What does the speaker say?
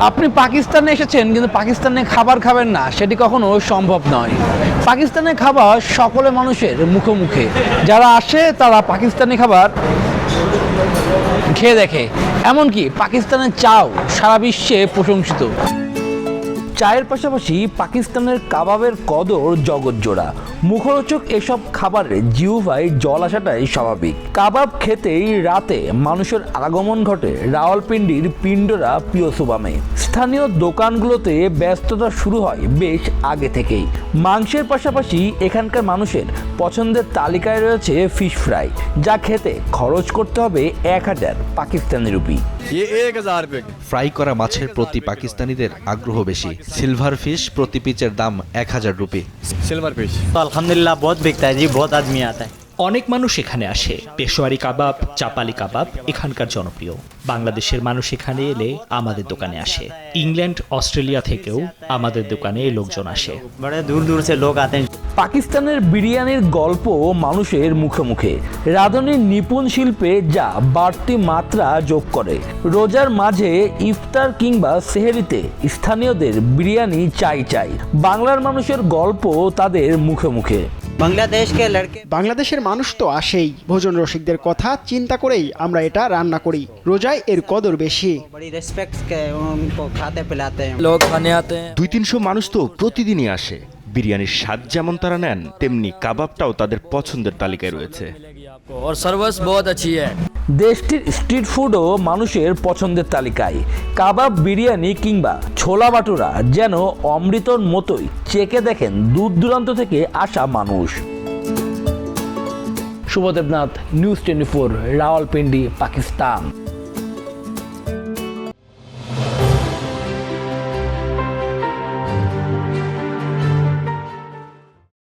আপনি পাকিস্তানে এসেছেন কিন্তু পাকিস্তানে খাবার খাবেন না, সেটি কখনো সম্ভব নয়। পাকিস্তানের খাবার সকলে মানুষের মুখে মুখে, যারা আসে তারা পাকিস্তানি খাবার খেয়ে দেখে। এমনকি পাকিস্তানের চাও সারা বিশ্বে প্রশংসিত। চায়ের পাশাপাশি পাকিস্তানের কাবাবের কদর জগৎজোড়া। মুখরোচক এসব খাবারে জিহ্বায় জল আসাটাই স্বাভাবিক। কাবাব খেতেই রাতে মানুষের আগমন ঘটে রাওয়ালপিন্ডির পিন্ডরা পিওসুবামে। স্থানীয় দোকানগুলোতে ব্যস্ততা শুরু হয় বেশ আগে থেকেই। মাংসের পাশাপাশি এখানকার মানুষের পছন্দের তালিকায় রয়েছে ফিশ ফ্রাই, যা খেতে খরচ করতে হবে 1000 পাকিস্তানি রুপি। ফ্রাই করা মাছের প্রতি পাকিস্তানিদের আগ্রহ বেশি। সিলভার ফিশ প্রতি পিচের দাম 1000 রুপি। सिल्वर फिश तो अल्हम्दुलिल्लाह बहुत बिकता है जी, बहुत आदमी आता है। অনেক মানুষ এখানে আসে। পেশোয়ারি কাবাব, চাপালি কাবাব এখানকার জনপ্রিয়। বাংলাদেশের মানুষ এখানে এলে আমাদের দোকানে আসে। ইংল্যান্ড, অস্ট্রেলিয়া থেকেও আমাদের দোকানে লোকজন আসে। बड़े दूर दूर से लोग आते हैं। পাকিস্তানের বিরিয়ানির গল্প মানুষের মুখে মুখে। রাঁধুনির নিপুণ শিল্পে যা বাড়তি মাত্রা যোগ করে। রোজার মাঝে ইফতার কিংবা সেহরিতে স্থানীয়দের বিরিয়ানি চাই চাই। বাংলার মানুষের গল্প তাদের মুখে মুখে। बांग्लादेश के लड़के বাংলাদেশের মানুষ তো আসেই, ভোজন রসিকদের কথা চিন্তা করেই আমরা এটা রান্না করি। রোজায় এর কদর বেশি। बड़ी रेस्पेक्ट के उनको खाते पिलाते हैं। 200-300 মানুষ তো প্রতিদিনই আসে। বিরিয়ানির স্বাদ যেমন তারা নেন, তেমনি কাবাবটাও তাদের পছন্দের তালিকায় রয়েছে। দেশটির স্ট্রিট ফুডও মানুষের পছন্দের তালিকায়। কাবাব, বিরিয়ানি কিংবা ছোলা বাটুরা যেন অমৃতর মতোই চেকে দেখেন দূর দূরান্ত থেকে আসা মানুষ। শুভ দেবনাথ, নিউজ 24, রাওয়ালপিন্ডি, পাকিস্তান।